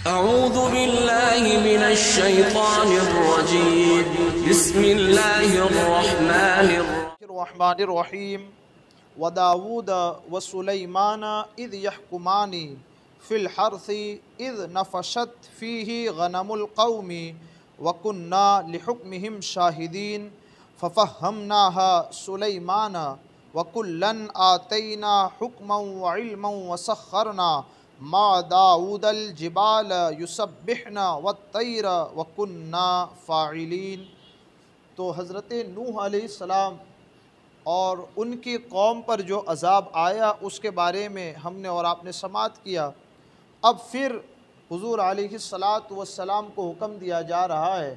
अऊज़ु बिल्लाहि मिनश शैतानिर्रजीम बिस्मिल्लाहिर्रहमानिर्रहीम व दाऊद व सुलैमान इज़ यहकुमानी फ़िल हर्सी इज़ नफ़शत फ़ीही गनमुल क़ौमी व कुन्ना लिहुक्मिहिम शाहिदीन फ़फ़हम्नाहा सुलैमान व कुल्लन आतैना हुक्मन व इल्मन व सख़्खरना मा दाऊदल जिबाल युसब्बिहना वत्तैर व कुन्ना फ़ाइलीन। तो हज़रत नूह अलैहिस्सलाम और उनकी कौम पर जो अज़ाब आया उसके बारे में हमने और आपने समाअत किया। अब फिर हुज़ूर अलैहिस्सलातु वस्सलाम को हुक्म दिया जा रहा है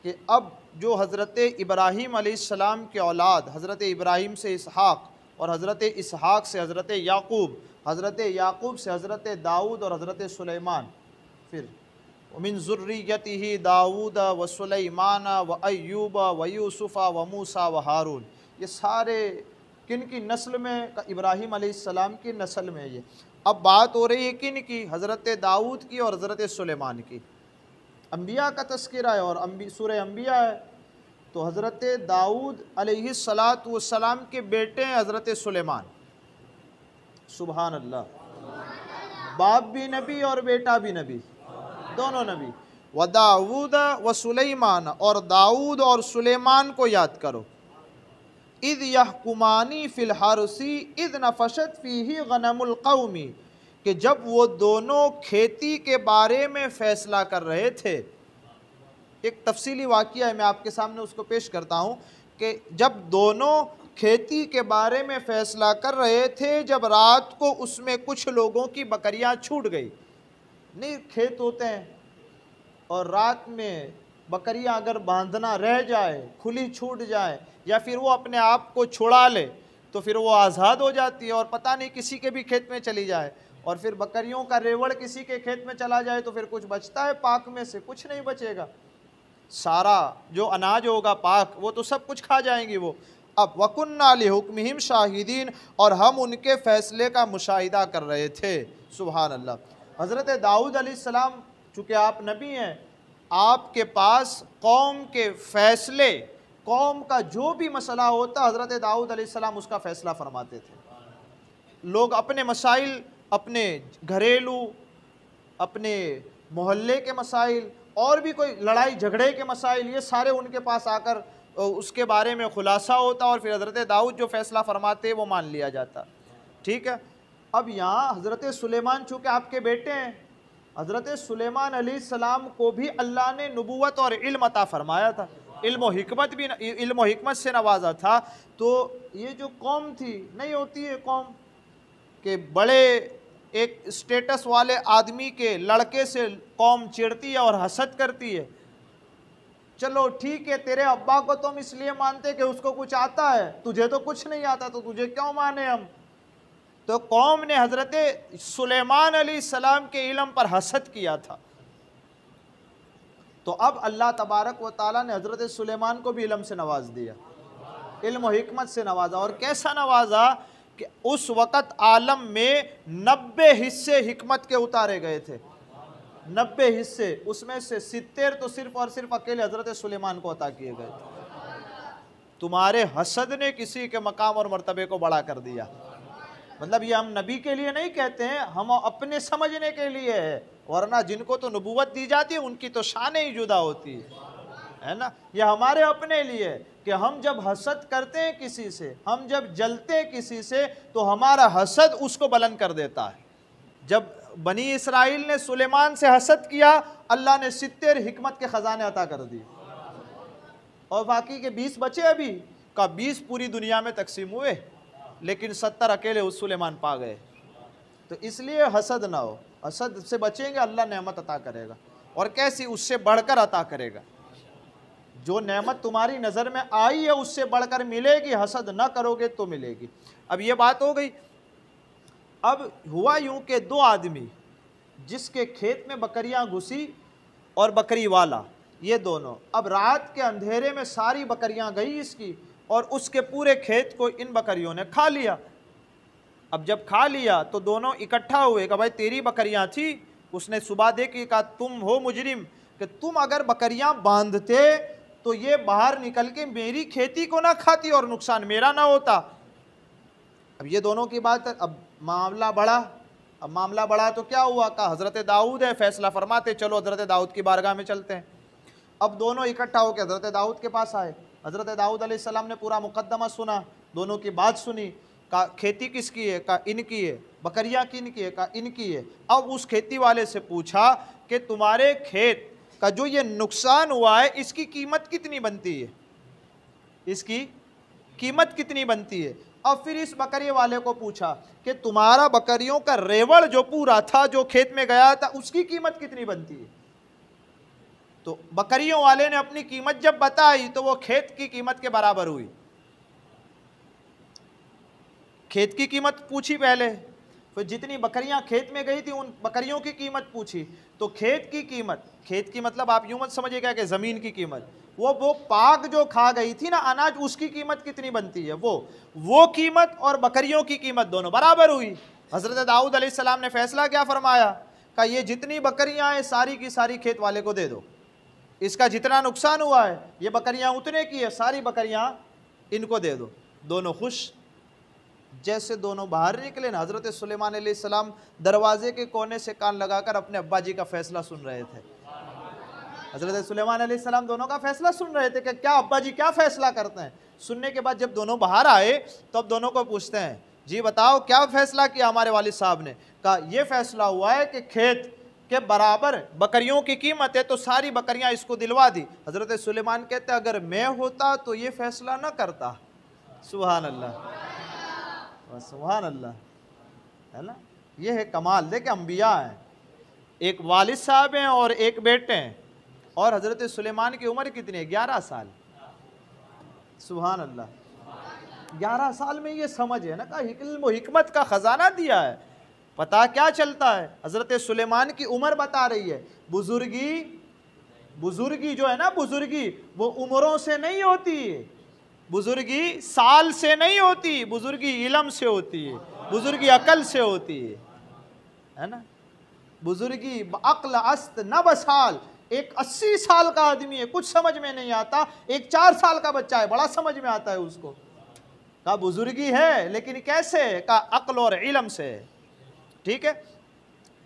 कि अब जो हज़रत इब्राहीम अलैहिस्सलाम के औलाद, हज़रत इब्राहीम से इसहाक़ और हज़रत इसहाक़ से हज़रत याक़ूब, हज़रत याक़ूब से हज़रत दाऊद और हज़रत सुलैमान, फिर मिन ज़ुर्रिय्यतिही दाऊद व सुलैमान व अय्यूब व यूसुफ़ व मूसा व हारून, ये सारे किन की नस्ल में? इब्राहीम अलैहिस्सलाम की नस्ल में। ये अब बात हो रही है किन की? हज़रत दाऊद की और हज़रत सुलैमान की। अम्बिया का तज़किरा है और सूरह अम्बिया है। तो हज़रत दाऊद अलैहिस्सलातु वस्सलाम के बेटे हैं हज़रत सुलैमान। सुबहान अल्लाह, बाप भी नबी और बेटा भी नबी, दोनों नबी। व दाऊद व सुलैमान, और दाऊद और सुलैमान को याद करो। इज़ यहकुमानी फ़िल हर्सी इज़ नफ़शत फ़ीही गनमुल क़ौमी, कि जब वो दोनों खेती के बारे में फ़ैसला कर रहे थे। एक तफसीली वाक़या है, मैं आपके सामने उसको पेश करता हूँ कि जब दोनों खेती के बारे में फ़ैसला कर रहे थे, जब रात को उसमें कुछ लोगों की बकरियाँ छूट गई। नहीं, खेत होते हैं और रात में बकरियां अगर बांधना रह जाए, खुली छूट जाए, या फिर वो अपने आप को छुड़ा ले, तो फिर वो आज़ाद हो जाती है और पता नहीं किसी के भी खेत में चली जाए, और फिर बकरियों का रेवड़ किसी के खेत में चला जाए तो फिर कुछ बचता है पाक में से? कुछ नहीं बचेगा। सारा जो अनाज होगा पाक, वो तो सब कुछ खा जाएंगी वो। अब वकुन्ना लिहुक्मिहिम शाहिदीन, और हम उनके फ़ैसले का मुशाहिदा कर रहे थे। सुभान अल्लाह। हज़रत दाऊद अलैहिस्सलाम, चूँकि आप नबी हैं, आपके पास कौम के फ़ैसले, कौम का जो भी मसला होता, हज़रत दाऊद अलैहिस्सलाम उसका फ़ैसला फरमाते थे। लोग अपने मसाइल, अपने घरेलू, अपने मोहल्ले के मसाइल, और भी कोई लड़ाई झगड़े के मसाइल, ये सारे उनके पास आकर उसके बारे में खुलासा होता और फिर हज़रत दाऊद जो फ़ैसला फरमाते वो मान लिया जाता। ठीक है। अब यहाँ हज़रत सुलेमान चूँकि आपके बेटे हैं, हज़रत सुलेमान अलैहिस्सलाम को भी अल्लाह ने नबूवत और इल्म अता फ़रमाया था, इल्म और हिकमत भी, इल्म और हिकमत से नवाजा था। तो ये जो कौम थी, नहीं होती है कौम के बड़े एक स्टेटस वाले आदमी के लड़के से कौम चिढ़ती है और हसद करती है। चलो ठीक है, तेरे अब्बा को तुम इसलिए मानते कि उसको कुछ आता है, तुझे तो कुछ नहीं आता, तो तुझे क्यों माने हम? तो कौम ने हज़रत सुलेमान अलैहिस्सलाम के इल्म पर हसद किया था। तो अब अल्लाह तबारक व तआला ने हज़रत सुलेमान को भी इल्म से नवाज दिया, इल्म और हिकमत से नवाजा। और कैसा नवाजा कि उस वक़्त आलम में 90 हिस्से हिकमत के उतारे गए थे। 90 हिस्से, उसमें से 70 तो सिर्फ और सिर्फ अकेले हज़रत सुलेमान को अता किए गए थे। तुम्हारे हसद ने किसी के मकाम और मर्तबे को बड़ा कर दिया। मतलब ये हम नबी के लिए नहीं कहते हैं, हम अपने समझने के लिए है, वरना जिनको तो नबूवत दी जाती है उनकी तो शान ही जुदा होती है ना। ये हमारे अपने लिए कि हम जब हसद करते हैं किसी से, हम जब जलते हैं किसी से, तो हमारा हसद उसको बुलंद कर देता है। जब बनी इसराइल ने सुलेमान से हसद किया, अल्लाह ने 70 हिकमत के ख़जाने अता कर दिए, और बाकी के 20 बचे अभी का 20 पूरी दुनिया में तकसीम हुए, लेकिन 70 अकेले उस सुलेमान पा गए। तो इसलिए हसद ना हो, हसद से बचेंगे, अल्लाह नेमत अता करेगा, और कैसी? उससे बढ़कर अता करेगा। जो नेमत तुम्हारी नज़र में आई है उससे बढ़कर मिलेगी, हसद ना करोगे तो मिलेगी। अब ये बात हो गई। अब हुआ यूं कि दो आदमी, जिसके खेत में बकरियां घुसी और बकरी वाला, ये दोनों, अब रात के अंधेरे में सारी बकरियां गई इसकी, और उसके पूरे खेत को इन बकरियों ने खा लिया। अब जब खा लिया तो दोनों इकट्ठा हुए कि भाई तेरी बकरियां थी, उसने सुबह देखी, कहा तुम हो मुजरिम कि तुम अगर बकरियां बांधते तो ये बाहर निकल के मेरी खेती को ना खाती और नुकसान मेरा ना होता। अब ये दोनों की बात है। अब मामला बढ़ा, अब मामला बढ़ा तो क्या हुआ, कहा हज़रत दाऊद है फैसला फरमाते, चलो हज़रत दाऊद की बारगाह में चलते हैं। अब दोनों इकट्ठा होकर हज़रत दाऊद के पास आए। हज़रत दाऊद अलैहिस्सलाम ने पूरा मुकद्दमा सुना, दोनों की बात सुनी। का खेती किसकी है, का इनकी है। बकरियां किनकी है, का इनकी है। अब उस खेती वाले से पूछा कि तुम्हारे खेत का जो ये नुकसान हुआ है इसकी कीमत कितनी बनती है, इसकी कीमत कितनी बनती है। अब फिर इस बकरी वाले को पूछा कि तुम्हारा बकरियों का रेवड़ जो पूरा था जो खेत में गया था उसकी कीमत कितनी बनती है। तो बकरियों वाले ने अपनी कीमत जब बताई तो वो खेत की कीमत के बराबर हुई। खेत की कीमत पूछी पहले, फिर जितनी बकरियां खेत में गई थी उन बकरियों की कीमत पूछी। तो खेत की कीमत, खेत की मतलब आप यूं मत समझिएगा कि ज़मीन की कीमत, वो पाक जो खा गई थी ना अनाज, उसकी कीमत कितनी बनती है, वो कीमत और बकरियों की कीमत दोनों बराबर हुई। हज़रत दाऊद अलैहिस्सलाम ने फैसला क्या फरमाया, कि ये जितनी बकरियां हैं सारी की सारी खेत वाले को दे दो, इसका जितना नुकसान हुआ है ये बकरियां उतने की है, सारी बकरियां इनको दे दो। दोनों खुश। जैसे दोनों बाहर निकले ना, हज़रत सुलेमान अलैहिस्सलाम दरवाजे के कोने से कान लगाकर अपने अब्बा जी का फैसला सुन रहे थे। हज़रत सुलेमान अलैहिस्सलाम दोनों का फैसला सुन रहे थे कि क्या अब्बा जी क्या फैसला करते हैं। सुनने के बाद जब दोनों बाहर आए तो अब दोनों को पूछते हैं, जी बताओ क्या फैसला किया हमारे वालिद साहब ने। कहा यह फैसला हुआ है कि खेत के बराबर बकरियों की कीमत है तो सारी बकरियां इसको दिलवा दी। हज़रत सुलेमान कहते अगर मैं होता तो ये फैसला न करता। सुभान अल्लाह, सुभान अल्लाह, है ना। ये है कमाल। देखे अंबिया हैं, एक वालिद साहब हैं और एक बेटे हैं, और हज़रत सुलेमान की उम्र कितनी है, 11 साल। सुभान अल्लाह, 11 साल में ये समझ है ना, का इल्म हिकमत का ख़जाना दिया है। पता क्या चलता है, हज़रत सुलेमान की उम्र बता रही है। बुजुर्गी जो है ना, बुजुर्गी वो उम्रों से नहीं होती है, बुजुर्गी साल से नहीं होती, बुजुर्गी इल्म से होती है, बुजुर्गी अकल से होती है ना। बुजुर्गी अक्ल अस्त न बसाल। एक 80 साल का आदमी है, कुछ समझ में नहीं आता, एक 4 साल का बच्चा है, बड़ा समझ में आता है उसको। का बुजुर्गी है, लेकिन कैसे, का अक्ल और इल्म से। ठीक है।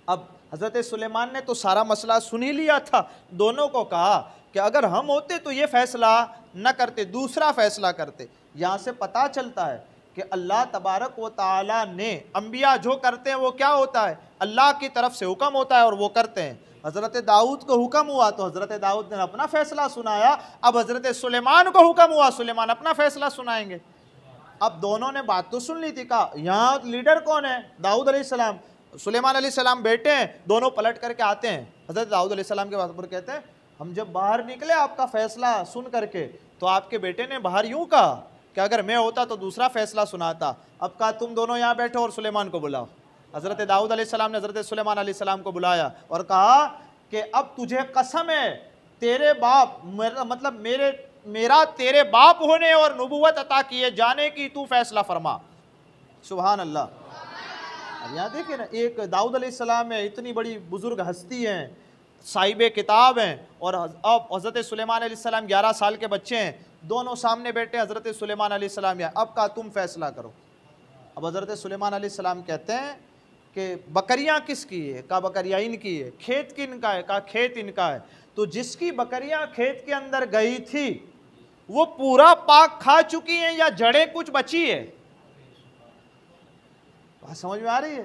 अब हज़रत सुलेमान ने तो सारा मसला सुन ही लिया था। दोनों को कहा कि अगर हम होते तो ये फैसला न करते, दूसरा फैसला करते। यहाँ से पता चलता है कि अल्लाह तबारक व ताला ने, अंबिया जो करते हैं वो क्या होता है, अल्लाह की तरफ से हुक्म होता है और वो करते हैं। हज़रत दाऊद को हुक्म हुआ तो हज़रत दाऊद ने अपना फैसला सुनाया। अब हज़रत सुलेमान को हुक्म हुआ, सुलेमान अपना फैसला सुनाएंगे। अब दोनों ने बात तो सुन ली थी। कहा यहाँ लीडर कौन है, दाऊद अलैहिस्सलाम, सुलेमान अलैहिस्सलाम बेटे हैं। दोनों पलट करके आते हैं, हज़रत दाऊद अलैहिस्सलाम के पास पर कहते हैं हम जब बाहर निकले आपका फैसला सुन करके तो आपके बेटे ने बाहर यूं कहा कि अगर मैं होता तो दूसरा फैसला सुनाता। अब कहा तुम दोनों यहाँ बैठो और सुलेमान को बुलाओ। हज़रत दाऊद अलैहिस्सलाम ने हज़रत सुलेमान अलैहिस्सलाम को बुलाया और कहा कि अब तुझे कसम है तेरे बाप, मतलब मेरा तेरे बाप होने और नबूवत अता किए जाने की तू फैसला फरमा। सुभान अल्लाह। अब यहाँ देखिए ना, एक दाऊद अलैहिस्सलाम है, इतनी बड़ी बुजुर्ग हस्ती हैं, साहिबे किताब हैं, और अब हज़रत सुलेमान अलैहिस्सलाम 11 साल के बच्चे हैं। दोनों सामने बैठे, हज़रत सुलेमान अलैहिस्सलाम या अब कहा तुम फैसला करो। अब हज़रत सुलेमान अलैहिस्सलाम कहते हैं कि बकरियां किसकी है, का बकरियां इनकी है। खेत किनका है, का खेत इनका है। तो जिसकी बकरियां खेत के अंदर गई थी वो पूरा पाक खा चुकी हैं या जड़ें कुछ बची है। बात समझ में आ रही है।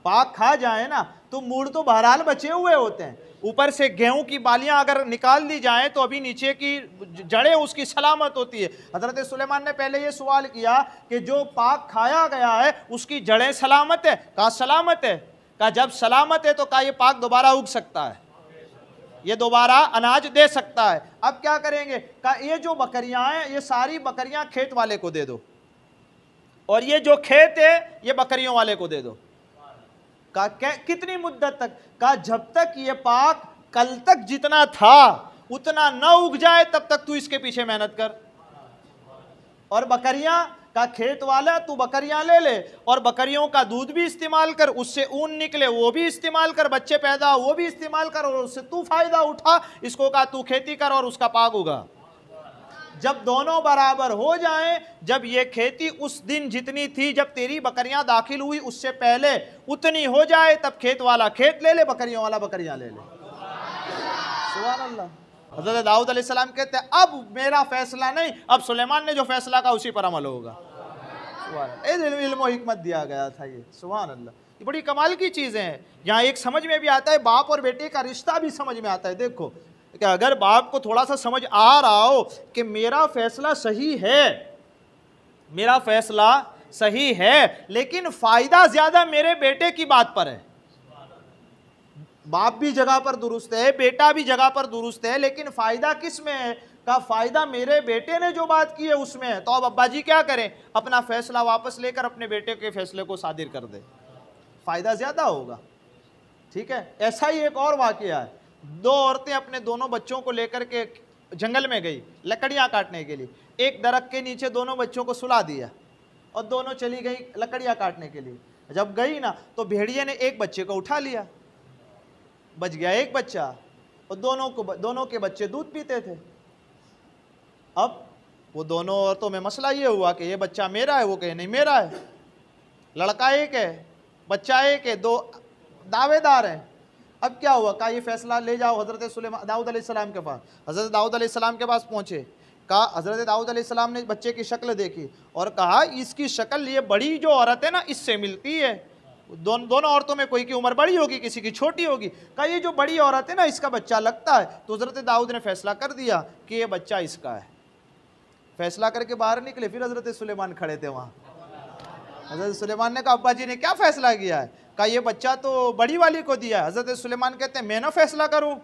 पाक खा जाए ना तो मूड़ तो बहरहाल बचे हुए होते हैं। ऊपर से गेहूं की बालियां अगर निकाल दी जाएं तो अभी नीचे की जड़ें उसकी सलामत होती है। हज़रत सुलेमान ने पहले ये सवाल किया कि जो पाक खाया गया है उसकी जड़ें सलामत है। कहा सलामत है। कहा जब सलामत है तो कहा ये पाक दोबारा उग सकता है, ये दोबारा अनाज दे सकता है। अब क्या करेंगे, कहा ये जो बकरियां हैं ये सारी बकरियां खेत वाले को दे दो और ये जो खेत है ये बकरियों वाले को दे दो। कहा कितनी मुद्दत तक, कहा जब तक ये पाक कल तक जितना था उतना न उग जाए तब तक तू इसके पीछे मेहनत कर। और बकरियां का खेत वाला तू बकरियां ले ले और बकरियों का दूध भी इस्तेमाल कर, उससे ऊन निकले वो भी इस्तेमाल कर, बच्चे पैदा हो वो भी इस्तेमाल कर और उससे तू फायदा उठा। इसको कहा तू खेती कर और उसका पाग होगा। जब दोनों बराबर हो जाएं, जब ये खेती उस दिन जितनी थी जब तेरी बकरियां दाखिल हुई उससे पहले उतनी हो जाए, तब खेत वाला खेत ले ले, बकरियों वाला बकरियां ले ले। सुभान अल्लाह। हज़रत दाऊद अलैहिस्सलाम कहते हैं अब मेरा फैसला नहीं, अब सुलेमान ने जो फैसला कहा उसी पर अमल होगा। इल्म और हिकमत दिया गया था ये। सुभान अल्लाह, ये बड़ी कमाल की चीज़ें हैं। यहाँ एक समझ में भी आता है, बाप और बेटे का रिश्ता भी समझ में आता है। देखो कि अगर बाप को थोड़ा सा समझ आ रहा हो कि मेरा फैसला सही है, मेरा फैसला सही है, लेकिन फायदा ज्यादा मेरे बेटे की बात पर है। बाप भी जगह पर दुरुस्त है, बेटा भी जगह पर दुरुस्त है, लेकिन फायदा किस में है? का फायदा मेरे बेटे ने जो बात की है उसमें है। तो अब अब्बा जी क्या करें? अपना फैसला वापस लेकर अपने बेटे के फैसले को सादिर कर दे, फायदा ज्यादा होगा। ठीक है। ऐसा ही एक और वाकया है। दो औरतें अपने दोनों बच्चों को लेकर के जंगल में गई लकड़ियां काटने के लिए। एक दरख्त के नीचे दोनों बच्चों को सुला दिया और दोनों चली गई लकड़ियां काटने के लिए। जब गई ना तो भेड़िए ने एक बच्चे को उठा लिया, बच गया एक बच्चा, और दोनों के बच्चे दूध पीते थे। अब वो दोनों औरतों में मसला ये हुआ कि ये बच्चा मेरा है, वो कहे नहीं मेरा है। लड़का एक है, बच्चा एक है, दो दावेदार हैं। अब क्या हुआ? कहा ये फैसला ले जाओ हज़रत सुलेमान दाऊद अलैहिस्सलाम के पास। हज़रत दाऊद अलैहिस्सलाम के पास पहुँचे। कहा हज़रत दाऊद अलैहिस्सलाम ने बच्चे की शक्ल देखी और कहा इसकी शक्ल ये बड़ी जो औरत है ना इससे मिलती है। दोनों औरतों में कोई की उम्र बड़ी होगी, किसी की छोटी होगी। कहा ये जो बड़ी औरत है ना इसका बच्चा लगता है। तो हज़रत दाऊद ने फैसला कर दिया कि ये बच्चा इसका है। फैसला करके बाहर निकले, फिर हज़रत सुलेमान खड़े थे वहाँ। हज़रत सुलेमान ने कहा अब्बा जी ने क्या फैसला किया है? कहा ये बच्चा तो बड़ी वाली को दिया है। हज़रत सुलेमान कहते हैं मैं ना फैसला करूं?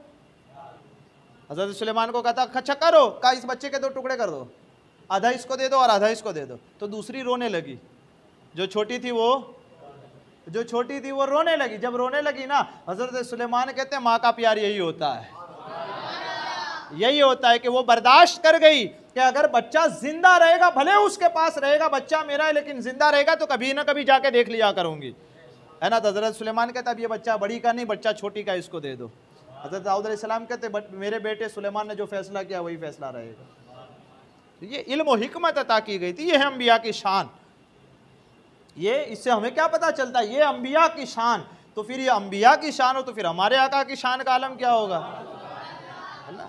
हज़रत सुलेमान को कहता अच्छा करो। कहा इस बच्चे के दो टुकड़े कर दो, आधा इसको दे दो और आधा इसको दे दो। तो दूसरी रोने लगी, जो छोटी थी वो रोने लगी। जब रोने लगी ना, हज़रत सुलेमान कहते हैं माँ का प्यार यही होता है, यही होता है कि वो बर्दाश्त कर गई कि अगर बच्चा जिंदा रहेगा, भले उसके पास रहेगा बच्चा मेरा है, लेकिन जिंदा रहेगा तो कभी ना कभी जाके देख लिया करूंगी, है ना। तो हज़रत सुलेमान कहता अब ये बच्चा बड़ी का नहीं, बच्चा छोटी का, इसको दे दो। हज़रत दाऊद अलैहिस्सलाम कहते मेरे बेटे सुलेमान ने जो फैसला किया वही फैसला रहेगा। तो ये इल्म और हिकमत अता की गई थी। ये है अम्बिया की शान। ये इससे हमें क्या पता चलता है? ये अम्बिया की शान। तो फिर ये अम्बिया की शान हो तो फिर हमारे आका की शान का आलम क्या होगा, है ना।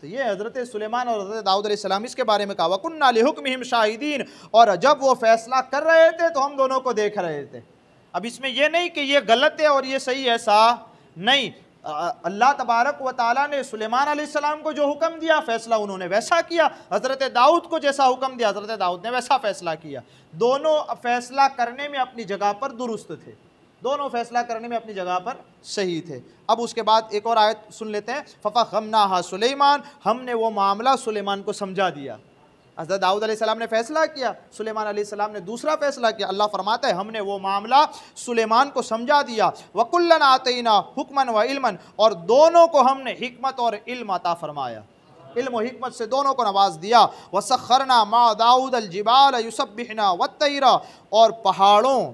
तो ये हज़रत सुलेमान और हज़रत दाऊद अलैहिस्सलाम इसके बारे में कहा वकुन्ना लिहुक्मिहिम शाहिदीन, और जब वो फैसला कर रहे थे तो हम दोनों को देख रहे थे। अब इसमें यह नहीं कि ये गलत है और ये सही है, ऐसा नहीं। अल्लाह तबारक व ताला ने सुलेमान अलैहिस्सलाम को जो हुक्म दिया फैसला उन्होंने वैसा किया। हज़रत दाऊद को जैसा हुक्म दिया हज़रत दाऊद ने वैसा फैसला किया। दोनों फैसला करने में अपनी जगह पर दुरुस्त थे, दोनों फैसला करने में अपनी जगह पर सही थे। अब उसके बाद एक और आयत सुन लेते हैं। फ़फ़हम्नाहा सुलेमान, हमने वो मामला सुलेमान को समझा दिया। हज़रत दाऊद अलैहिस्सलाम ने फैसला किया, सुलेमान अलैहिस्सलाम ने दूसरा फैसला किया। अल्लाह फरमाता है हमने वो मामला सुलेमान को समझा दिया। वकुल्लन आतैना हुक्मन व इल्मन, और दोनों को हमने हिकमत और इल्म अता फरमाया, इल्म और हिकमत से दोनों को नवाज दिया। वसख्खरना मा दाऊद अलजिबाल युसब्बिहना वत्तैरा, और पहाड़ों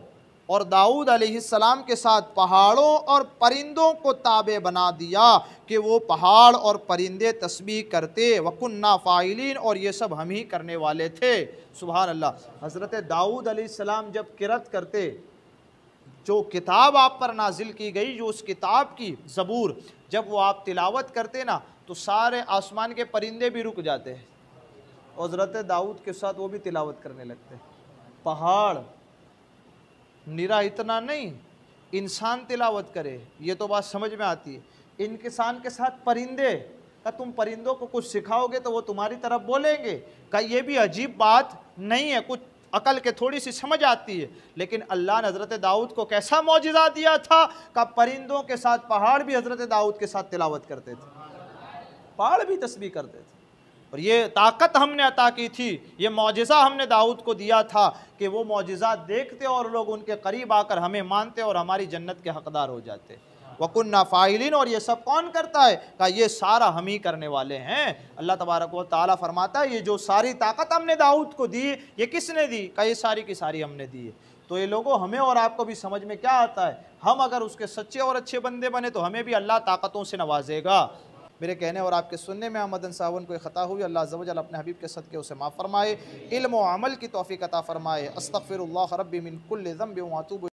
और दाऊद अलैहिस्सलाम के साथ पहाड़ों और परिंदों को ताबे बना दिया कि वो पहाड़ और परिंदे तस्बीह करते। वकुन्ना फ़ाइलीन, और ये सब हम ही करने वाले थे। सुभान अल्लाह। हज़रत दाऊद अलैहिस्सलाम जब किरत करते, जो किताब आप पर नाजिल की गई, जो उस किताब की ज़बूर, जब वो आप तिलावत करते ना तो सारे आसमान के परिंदे भी रुक जाते हैं और हज़रत दाऊद के साथ वो भी तिलावत करने लगते। पहाड़ निरा इतना नहीं, इंसान तिलावत करे ये तो बात समझ में आती है। इंसान के साथ परिंदे, का तुम परिंदों को कुछ सिखाओगे तो वो तुम्हारी तरफ बोलेंगे, का ये भी अजीब बात नहीं है, कुछ अकल के थोड़ी सी समझ आती है। लेकिन अल्लाह ने हज़रत दाऊद को कैसा मौजिज़ा दिया था का परिंदों के साथ पहाड़ भी हज़रत दाऊद के साथ तिलावत करते थे, पहाड़ भी तस्बीह करते थे। और ये ताकत हमने अता की थी, ये मौजिज़ा हमने दाऊद को दिया था कि वो मौजिज़ा देखते और लोग उनके करीब आकर हमें मानते और हमारी जन्नत के हकदार हो जाते। वकुन्ना फ़ाइलिन, और ये सब कौन करता है? कहा ये सारा हम ही करने वाले हैं। अल्लाह तबारक व तआला फरमाता है ये जो सारी ताकत हमने दाऊद को दी, ये किसने दी? कहा ये सारी की सारी हमने दी है। तो ये लोगों, हमें और आपको भी समझ में क्या आता है? हम अगर उसके सच्चे और अच्छे बंदे बने तो हमें भी अल्लाह ताकतों से नवाजेगा। मेरे कहने और आपके सुनने में अहमदन सावन को ख़ता हुई, अल्लाह अज़्ज़ व जल अपने हबीब के सदक़े उसे माफ़ फरमाए, इल्म व अमल की तौफ़ीक़ अता फ़रमाए। अस्तग़फ़िरुल्लाह रब्बी मिन कुल्लि ज़ंबिन व अतूबु